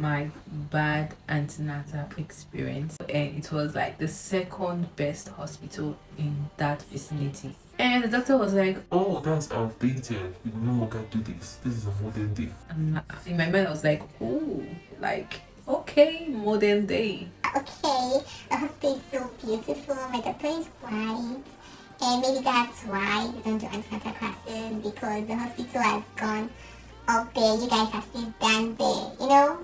my Bad Antenatal Experience, and it was like the second best hospital in that vicinity. And the doctor was like, "Oh, that's outdated. We no longer do this. This is a modern day." and in my mind I was like, oh, like, okay, modern day. Okay, the hospital is so beautiful. My doctor is white, and maybe that's why we don't do antenatal classes, because the hospital has gone up there. You guys are still down there, you know?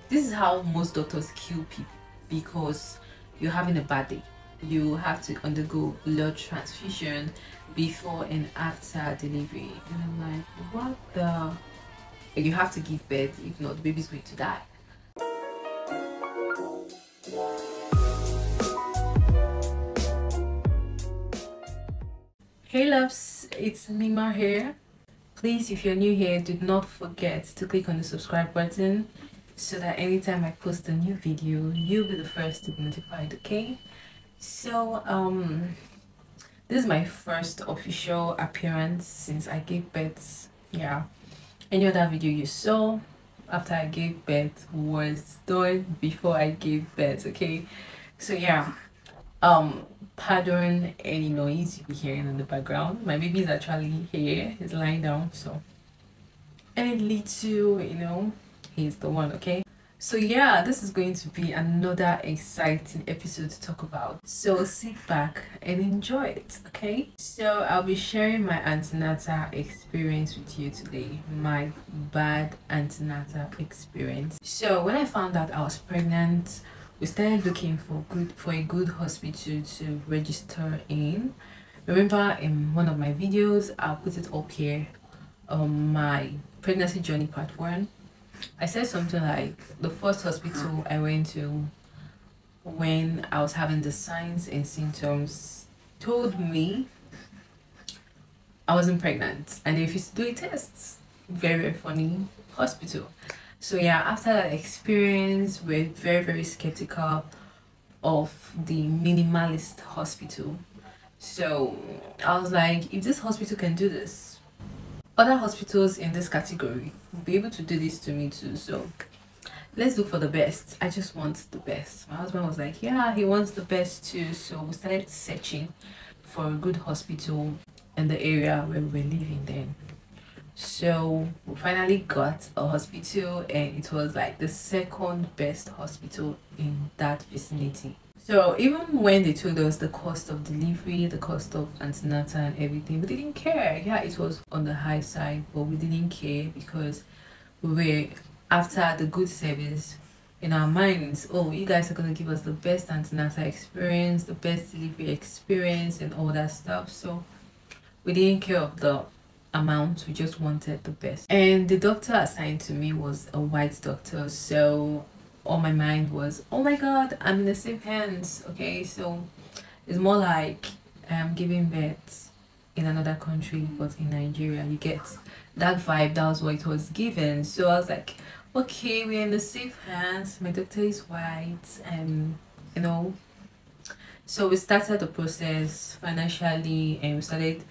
This is how most doctors kill people, because you're having a bad day. You have to undergo blood transfusion before and after delivery. And I'm like, what the? You have to give birth, if not, the baby's going to die. Hey loves, it's Nima here. Please, if you're new here, do not forget to click on the subscribe button so that anytime I post a new video, you'll be the first to be notified, okay? So this is my first official appearance since I gave birth. Yeah, any other video you saw after I gave birth was done before I gave birth, okay? So yeah, pardon any noise you be hearing in the background. My baby is actually here, he's lying down, so any little, you know, he's the one, okay? So yeah, this is going to be another exciting episode to talk about, so sit back and enjoy it, okay? So I'll be sharing my antenatal experience with you today, my Bad Antenatal Experience. So when I found out I was pregnant, we started looking for a good hospital to register in. Remember, in one of my videos, I'll put it up here, my pregnancy journey part 1, I said something like the first hospital I went to when I was having the signs and symptoms told me I wasn't pregnant and they refused to do a test. Very funny hospital. So yeah, after that experience, we're very skeptical of the minimalist hospital. So I was like, if this hospital can do this, other hospitals in this category will be able to do this to me too. So let's look for the best. I just want the best. My husband was like, yeah, he wants the best too. So we started searching for a good hospital in the area where we were living then. So we finally got a hospital, and it was like the second best hospital in that vicinity. So even when they told us the cost of delivery, the cost of antenatal and everything, we didn't care. Yeah, it was on the high side, but we didn't care because we were after the good service. In our minds, oh, you guys are gonna give us the best antenatal experience, the best delivery experience and all that stuff. So we didn't care of the amount, we just wanted the best. And the doctor assigned to me was a white doctor, so all my mind was, oh my god, I'm in the safe hands, okay? So it's more like I'm giving birth in another country, but in Nigeria. You get that vibe. That was what it was given. So I was like, okay, we're in the safe hands, my doctor is white, and you know. So we started the process financially, and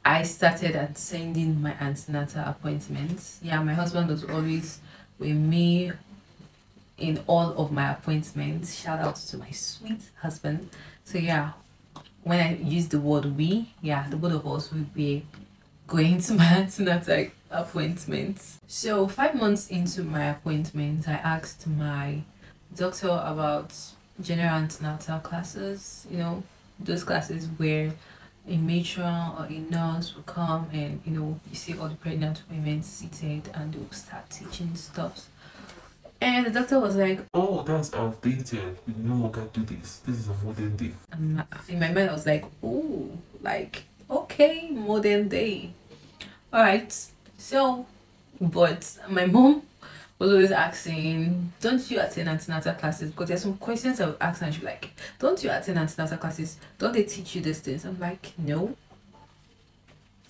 I started at sending my antenatal appointments. Yeah, my husband was always with me in all of my appointments. Shout out to my sweet husband. So yeah, when I use the word we, yeah, the both of us will be going to my antenatal appointments. So 5 months into my appointment, I asked my doctor about general antenatal classes, you know, those classes where a matron or a nurse will come and, you know, you see all the pregnant women seated and they'll start teaching stuff. And the doctor was like, "Oh, that's outdated. We no longer do this. This is a modern day." and in my mind I was like, oh, like, okay, modern day. All right. So but my mom was always asking, don't you attend antenatal classes? Because there's some questions I would ask and she'd be like, don't you attend antenatal classes? Don't they teach you these things? I'm like, no,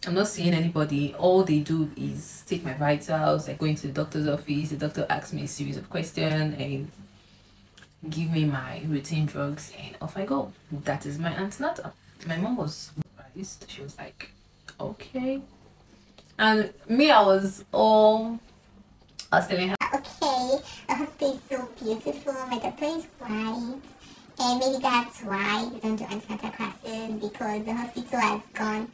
I'm not seeing anybody. All they do is take my vitals. I go into the doctor's office, the doctor asks me a series of questions and give me my routine drugs, and off I go. That is my antenatal. My mom was surprised. She was like, okay. And me, I was telling her, Okay, the hospital is so beautiful. My doctor is white. And maybe that's why we don't do antenatal classes, because the hospital has gone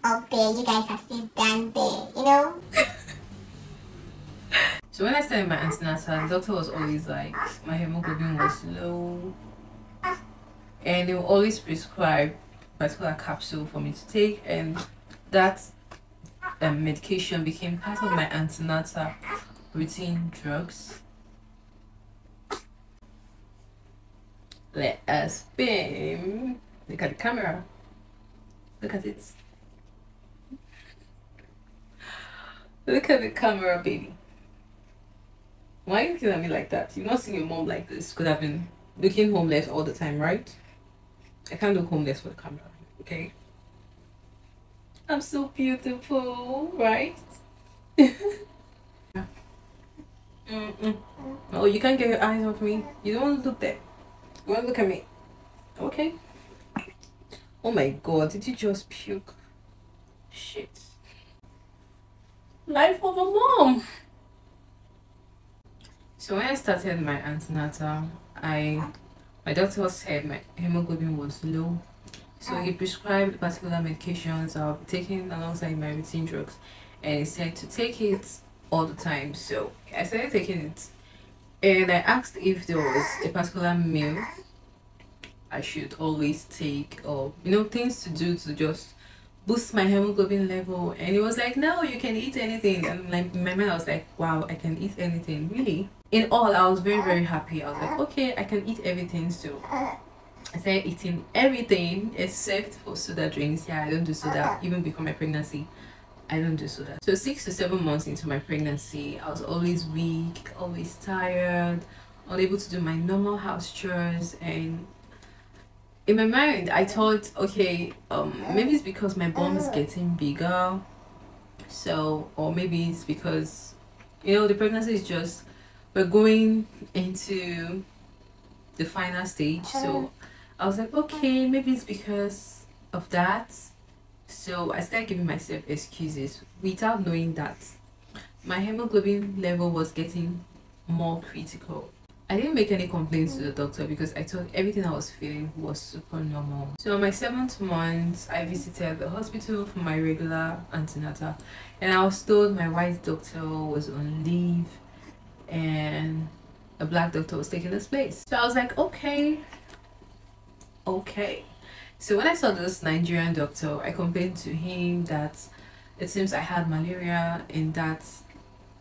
up there. You guys are still down there, you know? So when I started my antenatal, the doctor was always like, my hemoglobin was low, and they will always prescribe a particular capsule for me to take, and that medication became part of my antenatal routine drugs. Let us spin. Look at the camera. Look at it. Look at the camera, baby. Why are you looking at me like that? You've not seen your mom like this. Could have been looking homeless all the time, right? I can't look homeless for the camera, okay? I'm so beautiful, right? Oh, you can't get your eyes off me. You don't want to look there. You want to look at me. Okay. Oh my god, did you just puke? Shit. Life of a mom. So when I started my antenatal, my doctor said my hemoglobin was low. So he prescribed particular medications I'll be taking alongside my routine drugs, and he said to take it all the time. So I started taking it, and I asked if there was a particular meal I should always take, or things to do to just boost my hemoglobin level. And he was like, no, you can eat anything. And like in my mind I was like, wow, I can eat anything, really? In all, I was very, very happy. I was like, okay, I can eat everything. So I started eating everything except for soda drinks. Yeah, I don't do soda. Even before my pregnancy, I don't do soda. So 6 to 7 months into my pregnancy, I was always weak, always tired, unable to do my normal house chores. And in my mind I thought, okay, maybe it's because my bum is getting bigger, so, or maybe it's because the pregnancy is just, we're going into the final stage. So I was like, okay, maybe it's because of that. So I started giving myself excuses without knowing that my hemoglobin level was getting more critical. I didn't make any complaints to the doctor because I thought everything I was feeling was super normal. So on my 7th month, I visited the hospital for my regular antenatal, and I was told my white doctor was on leave and a black doctor was taking his place. So I was like, okay. So when I saw this Nigerian doctor, I complained to him that it seems I had malaria in that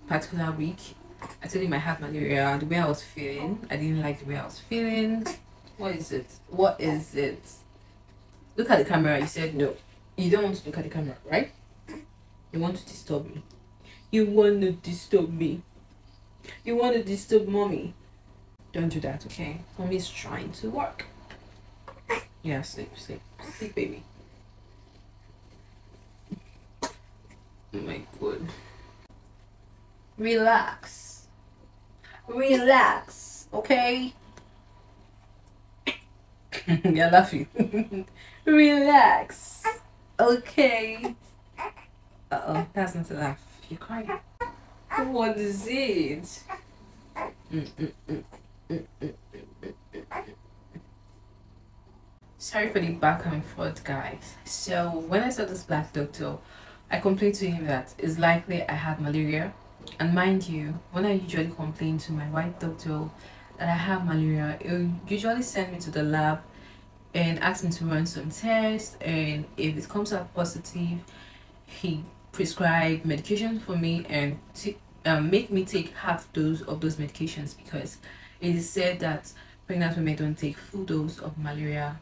particular week. I told him I had malaria, the way I was feeling. I didn't like the way I was feeling. What is it? What is it? Look at the camera. You said no. You don't want to look at the camera, right? You want to disturb me. You want to disturb me. You want to disturb mommy. Don't do that, okay? Mommy's trying to work. Yeah, sleep, baby. Oh my god. Relax, okay? You're laughing. Relax, okay? Uh-oh, that's not a laugh. You're crying. What is it? Sorry for the back and forth, guys. So when I saw this black doctor, I complained to him that it's likely I had malaria. And mind you, when I usually complain to my white doctor that I have malaria, he'll usually send me to the lab and ask me to run some tests, and if it comes out positive, he prescribed medication for me and make me take half dose of those medications, because it is said that pregnant women don't take full dose of malaria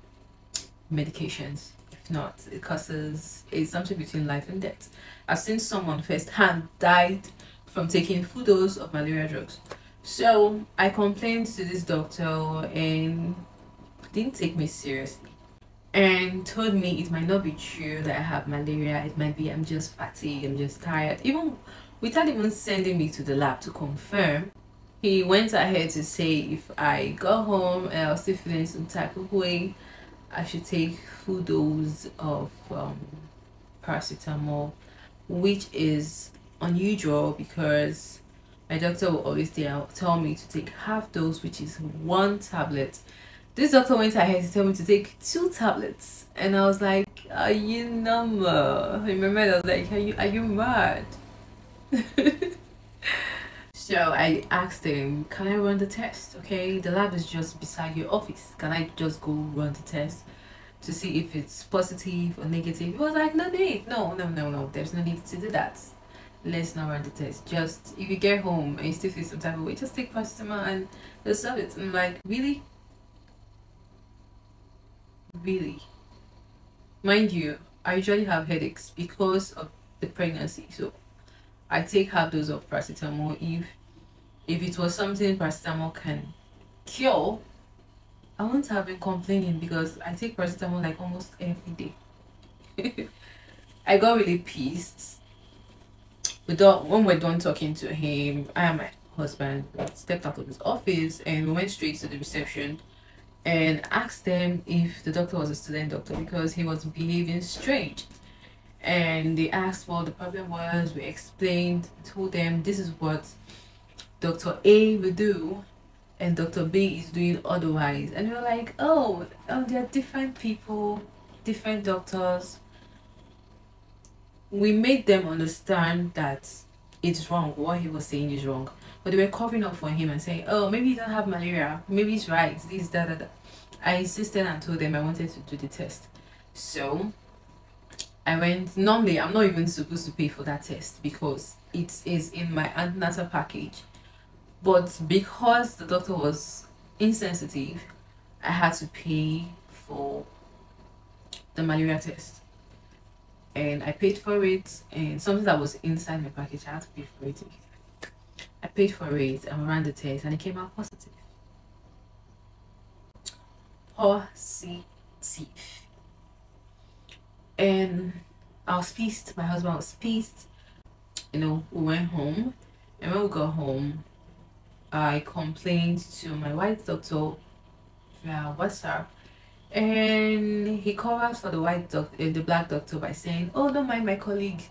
medications. If not, it's something between life and death. I've seen someone firsthand died from taking full dose of malaria drugs. So I complained to this doctor and didn't take me seriously and told me it might not be true that I have malaria. It might be I'm just fatigued, I'm just tired. Even without even sending me to the lab to confirm, he went ahead to say if I got home and I was still feeling some type of way, I should take full dose of paracetamol, which is unusual because my doctor will always tell me to take half dose, which is 1 tablet. This doctor went ahead to tell me to take 2 tablets, and I was like, "Are you number?" Remember, I was like, "Are you mad?" So I asked him, "Can I run the test? Okay, the lab is just beside your office. Can I just go run the test to see if it's positive or negative?" He was like, "No need, no. There's no need to do that. Let's not run the test. Just if you get home and you still feel some type of way, just take paracetamol and they'll solve it." I'm like, really? Really? Mind you, I usually have headaches because of the pregnancy, so I take half dose of paracetamol. If it was something paracetamol can cure, I wouldn't have been complaining because I take paracetamol like almost every day. I got really pissed. When we're done talking to him, I and my husband stepped out of his office and we went straight to the reception and asked them if the doctor was a student doctor because he was behaving strange. And they asked what the problem was. We explained, told them this is what Dr. A will do and Dr. B is doing otherwise. And we were like, oh, they're different people, different doctors. We made them understand that it's wrong, what he was saying is wrong. But they were covering up for him and saying, oh, maybe you don't have malaria, maybe it's right, this, that. I insisted and told them I wanted to do the test. So I went. Normally I'm not even supposed to pay for that test because it is in my antenatal package, but because the doctor was insensitive, I had to pay for the malaria test. And I paid for it, and something that was inside my package, I had to pay for it. I paid for it and ran the test and it came out positive. Positive. And I was pissed, my husband was pissed. We went home, and when we got home, I complained to my white doctor via WhatsApp, and he covered for the black doctor by saying, oh, don't mind my colleague,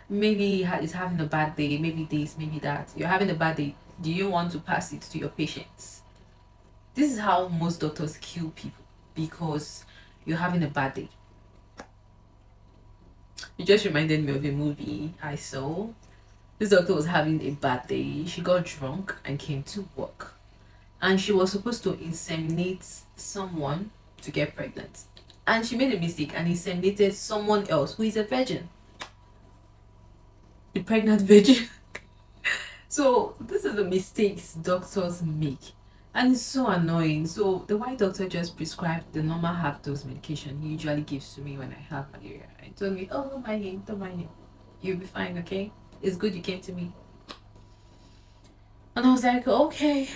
maybe is having a bad day, maybe this, maybe that. You're having a bad day, do you want to pass it to your patients? This is how most doctors kill people, because you're having a bad day. You just reminded me of a movie I saw. This doctor was having a bad day. She got drunk and came to work, and she was supposed to inseminate someone to get pregnant, and she made a mistake and inseminated someone else who is a virgin, the pregnant virgin. So this is the mistakes doctors make, and it's so annoying. So the white doctor just prescribed the normal half dose medication he usually gives to me when I have malaria. He told me, oh, don't mind him, you'll be fine, okay? It's good you came to me. And I was like, okay.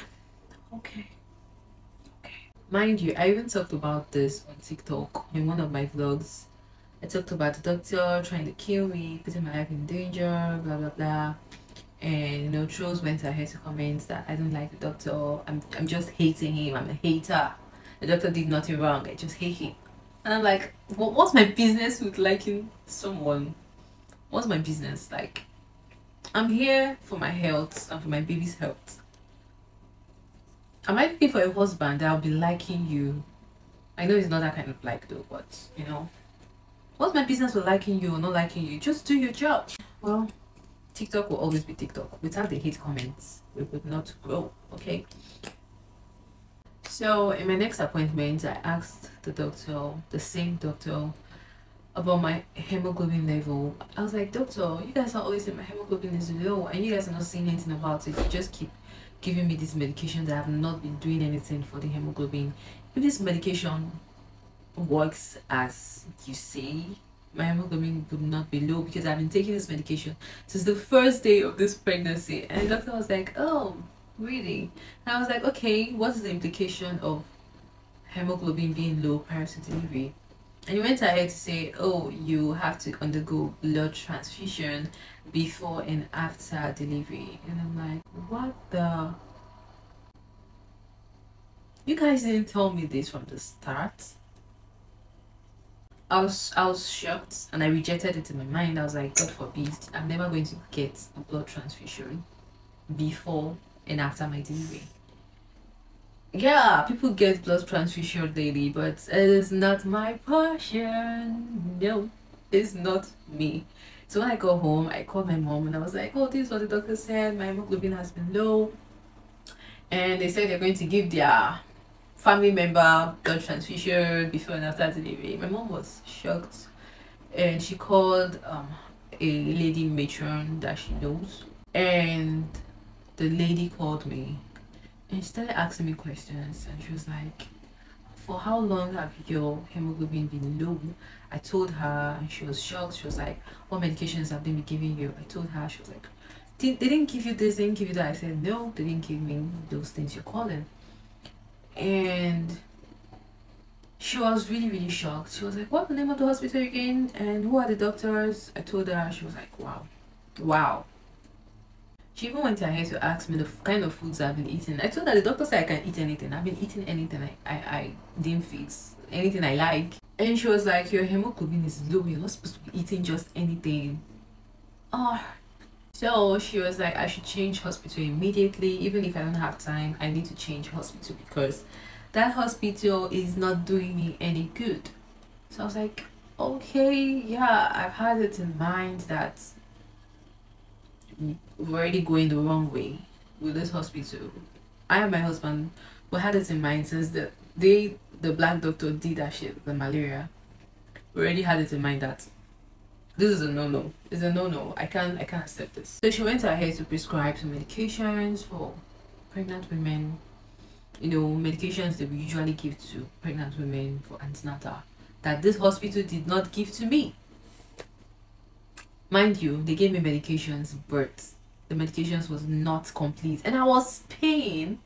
Mind you, I even talked about this on TikTok in one of my vlogs. I talked about the doctor trying to kill me, putting my life in danger, blah blah blah. And trolls went ahead to comment that I don't like the doctor. I'm just hating him. I'm a hater. The doctor did nothing wrong. I just hate him. And I'm like, what's my business with liking someone? What's my business? Like, I'm here for my health and for my baby's health. Am I looking for a husband that will be liking you? I know it's not that kind of like though, but what's my business with liking you or not liking you? Just do your job. Well, TikTok will always be TikTok. Without the hate comments, we would not grow, okay? So in my next appointment, I asked the same doctor, about my hemoglobin level. I was like, doctor, you guys are always saying my hemoglobin is low and you guys are not saying anything about it. You just keep giving me this medication that I have not been doing anything for the hemoglobin. If this medication works as you say, my hemoglobin would not be low, because I've been taking this medication since the first day of this pregnancy. And the doctor was like, oh, really? And I was like, okay, what's the implication of hemoglobin being low prior to delivery? And he went ahead to say, oh, you have to undergo blood transfusion before and after delivery. And I'm like, what the? You guys didn't tell me this from the start. I was shocked and I rejected it in my mind. I was like, God forbid, I'm never going to get a blood transfusion. before and after my delivery. Yeah, people get blood transfusion daily, but it is not my portion. No, it's not me. So when I got home, I called my mom and I was like, oh, this is what the doctor said. My hemoglobin has been low. And they said they're going to give their family member blood transfusion before and after delivery. My mom was shocked and she called a lady matron that she knows. And the lady called me and she started asking me questions and she was like, for how long have your hemoglobin been low? I told her and she was shocked. She was like, what medications have they been giving you? I told her. She was like, they didn't give you this, they didn't give you that. I said, no, they didn't give me those things you're calling. And she was really, really shocked. She was like, what's the name of the hospital again? And who are the doctors? I told her. She was like, wow. She even went ahead to ask me the kind of foods I've been eating. I told her the doctor said I can eat anything. I've been eating anything I deem fit, anything I like. And she was like, your hemoglobin is low. You're not supposed to be eating just anything. Oh. So she was like, I should change hospital immediately. Even if I don't have time, I need to change hospital because that hospital is not doing me any good. So I was like, okay, yeah, I've had it in mind that we're already going the wrong way with this hospital. I and my husband, we had it in mind since the black doctor did that shit, the malaria. We already had it in mind that this is a no-no. It's a no-no. I can't accept this. So she went ahead to prescribe some medications for pregnant women. You know, medications that we usually give to pregnant women for antenatal that this hospital did not give to me. Mind you, they gave me medications, but the medications was not complete. And I was paying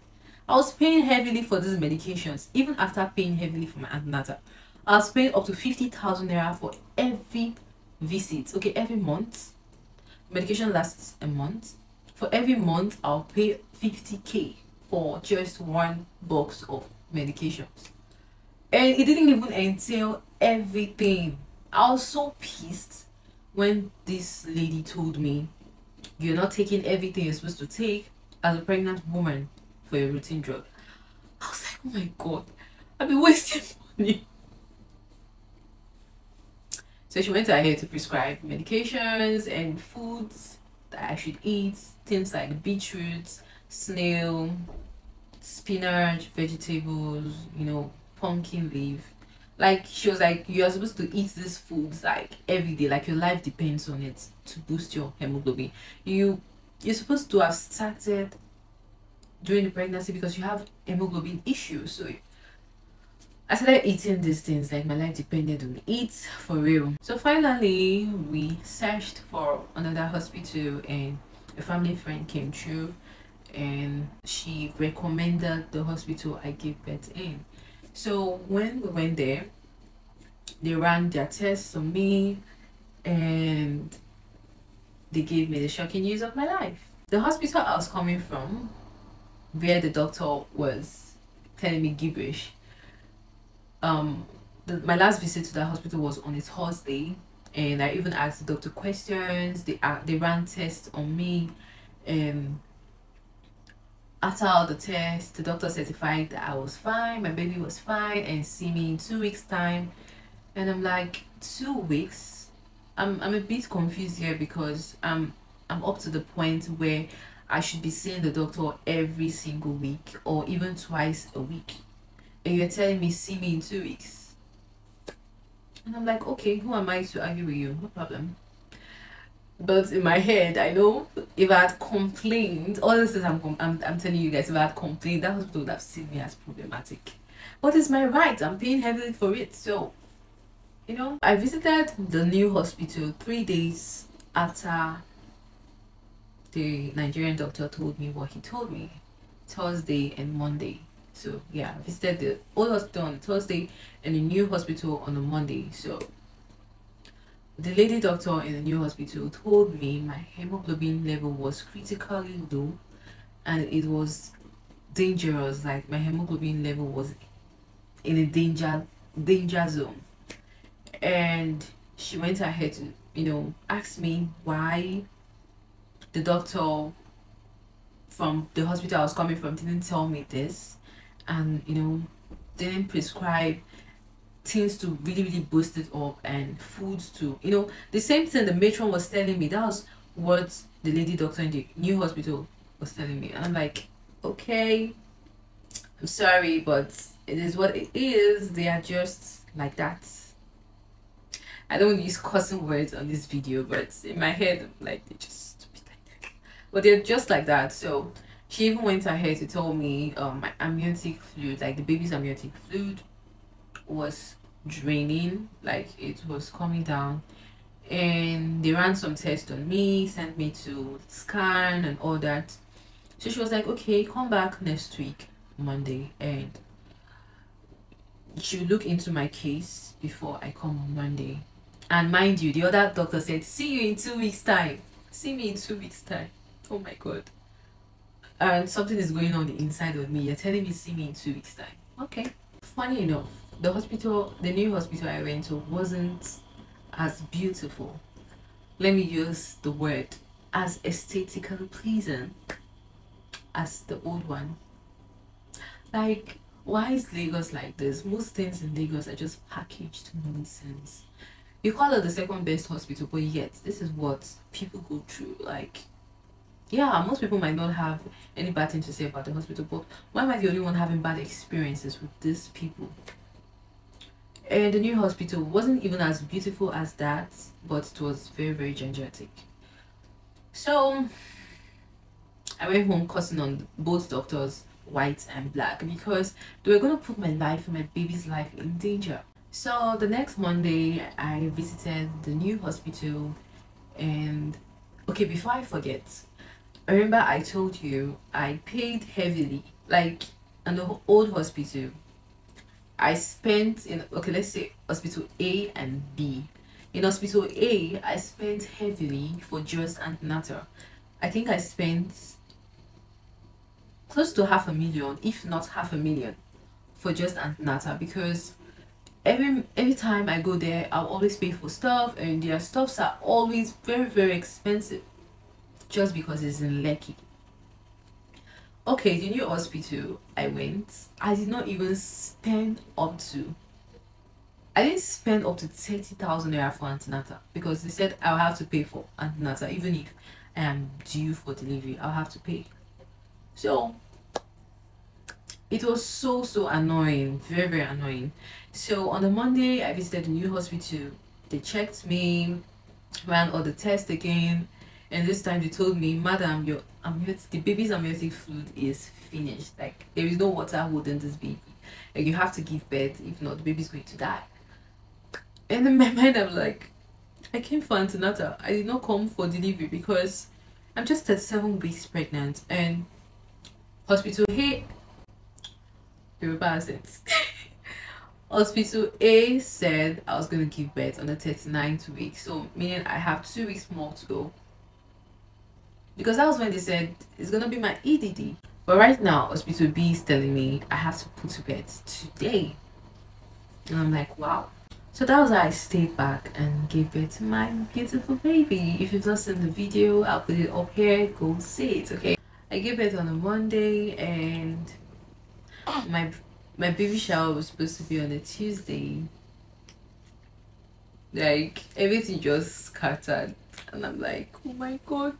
heavily for these medications. Even after paying heavily for my antenatal, I was paying up to 50,000 naira for every visit. Okay, every month. Medication lasts a month. For every month, I'll pay 50k for just one box of medications. And it didn't even entail everything. I was so pissed when this lady told me, you're not taking everything you're supposed to take as a pregnant woman for your routine drug. I was like, oh my god, I've been wasting money. So she went ahead to prescribe medications and foods that I should eat, things like beetroot, snail, spinach, vegetables, you know, pumpkin leaf. Like, she was like, you are supposed to eat these foods like every day, like your life depends on it to boost your hemoglobin. You're supposed to have started during the pregnancy because you have hemoglobin issues. So I started eating these things like my life depended on it, for real. So finally we searched for another hospital and a family friend came through and she recommended the hospital I gave birth in. So when we went there, they ran their tests on me and they gave me the shocking news of my life. The hospital I was coming from, where the doctor was telling me gibberish, my last visit to that hospital was on a Thursday, and I even asked the doctor questions. They ran tests on me, and after all the tests, the doctor certified that I was fine, my baby was fine, and see me in 2 weeks time. And I'm like, 2 weeks? I'm a bit confused here because I'm up to the point where I should be seeing the doctor every single week or even twice a week, and you're telling me see me in 2 weeks. And I'm like, okay, who am I to argue with you? No problem. But in my head, I know if I had complained, all this is I'm telling you guys, if I had complained, that hospital would have seen me as problematic. But it's my right, I'm paying heavily for it. So, you know, I visited the new hospital 3 days after the Nigerian doctor told me what he told me, Thursday and Monday. So yeah, I visited the old hospital on Thursday and the new hospital on a Monday. So the lady doctor in the new hospital told me my hemoglobin level was critically low and it was dangerous. Like my hemoglobin level was in a danger zone. And she went ahead to, you know, ask me why the doctor from the hospital I was coming from didn't tell me this, and didn't prescribe things to really boost it up, and foods to, the same thing the matron was telling me. That was what the lady doctor in the new hospital was telling me, and I'm like, okay, I'm sorry, but it is what it is. They are just like that. I don't use cussing words on this video, but in my head, I'm like, they just stupid like that. But they're just like that. So she even went ahead to tell me my amniotic fluid, like the baby's amniotic fluid, was draining, like it was coming down, and they ran some tests on me, sent me to scan and all that. So she was like, okay, come back next week Monday, and she will look into my case before I come on Monday. And mind you, the other doctor said, see you in 2 weeks time, see me in 2 weeks time. Oh my god. And something is going on the inside of me. You're telling me see me in 2 weeks time. Okay. Funny enough, the new hospital I went to wasn't as beautiful, let me use the word, as aesthetically pleasing as the old one. Like, why is Lagos like this? Most things in Lagos are just packaged nonsense. You call it the second best hospital, but yet this is what people go through. Like, yeah, most people might not have any bad thing to say about the hospital, but why am I the only one having bad experiences with these people? And the new hospital wasn't even as beautiful as that, but it was very gigantic. So I went home cussing on both doctors, white and black, because they were going to put my life and my baby's life in danger. So the next Monday I visited the new hospital, and okay, before I forget, remember I told you I paid heavily, like in the old hospital. I spent in, okay, let's say hospital A and B. In hospital A, I spent heavily for just antenatal. I think I spent close to 500,000, if not 500,000, for just antenatal, because every time I go there, I'll always pay for stuff, and their stuffs are always very expensive, just because it's in Lekki. Okay, the new hospital I went, I did not even spend up to, I didn't spend up to 30,000 naira for antenatal, because they said I'll have to pay for antenatal even if I am due for delivery. I'll have to pay. So it was so annoying, very annoying. So on the Monday I visited the new hospital. They checked me, ran all the tests again, and this time they told me, madam, the baby's amniotic fluid is finished. Like, there is no water holding this baby. Like, you have to give birth, if not the baby's going to die. And in my mind I'm like, I came for antenatal, I did not come for delivery, because I'm just 37 weeks pregnant. And hospital A, Yoruba accent. Hospital A said I was going to give birth on the 39th week, so meaning I have 2 weeks more to go, because that was when they said it's gonna be my EDD. But right now hospital B is telling me I have to put to bed today, and I'm like, wow. So that was how I stayed back and gave birth to my beautiful baby. If you've not seen the video, I'll put it up here, go see it. Okay, I gave birth on a Monday, and my baby shower was supposed to be on a Tuesday. Like, everything just scattered, and I'm like, oh my god.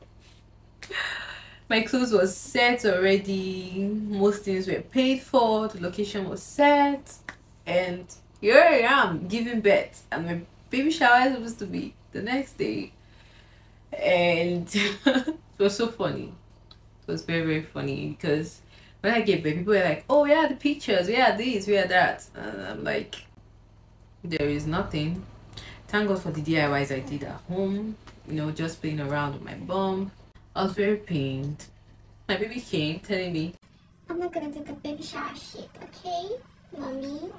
My clothes was set already, most things were paid for, the location was set, and here I am giving birth, and my baby shower is supposed to be the next day. And it was so funny. It was very funny, because when I gave birth, people were like, oh yeah, the pictures, yeah, this, yeah, that, and I'm like, there is nothing. Thank God for the DIYs I did at home, just playing around with my bum. I was very pained. My baby came telling me, I'm not gonna do the baby shower shit, okay, mommy?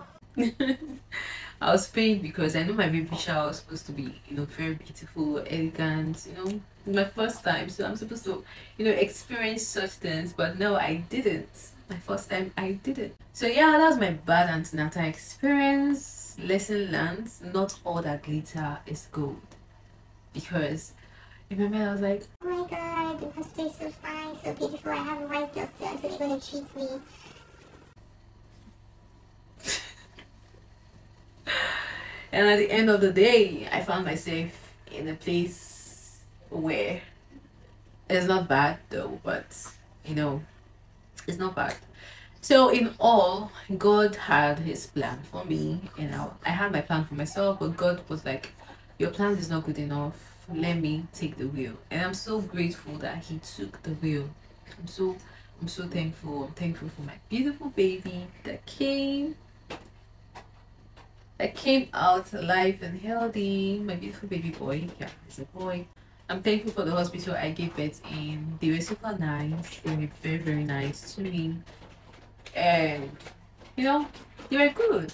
I was pained because I know my baby shower was supposed to be, very beautiful, elegant, my first time. So I'm supposed to, experience such things, but no, I didn't. My first time, I didn't. So yeah, that was my bad antenatal experience. Lesson learned, not all that glitter is gold. Because in my mind I was like, Oh my god, hospital is so fine, so beautiful. I have a white doctor, so they're gonna treat me. And at the end of the day, I found myself in a place where it's not bad though, but you know, it's not bad. So in all, God had his plan for me, you know. I had my plan for myself, but God was like, your plan is not good enough. Let me take the wheel. And I'm so grateful that he took the wheel. I'm so thankful. I'm thankful for my beautiful baby that came out alive and healthy. My beautiful baby boy. Yeah, it's a boy. I'm thankful for the hospital I gave birth in. They were super nice. They were very, very nice to me. And you know, they were good.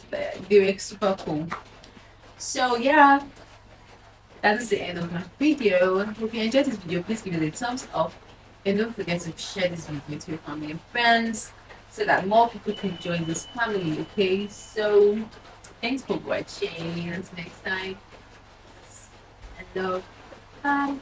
They were super cool. So yeah, that is the end of my video. If you enjoyed this video, please give it a thumbs up. And don't forget to share this video with your family and friends so that more people can join this family, okay? So thanks for watching. Until next time. And love. Bye.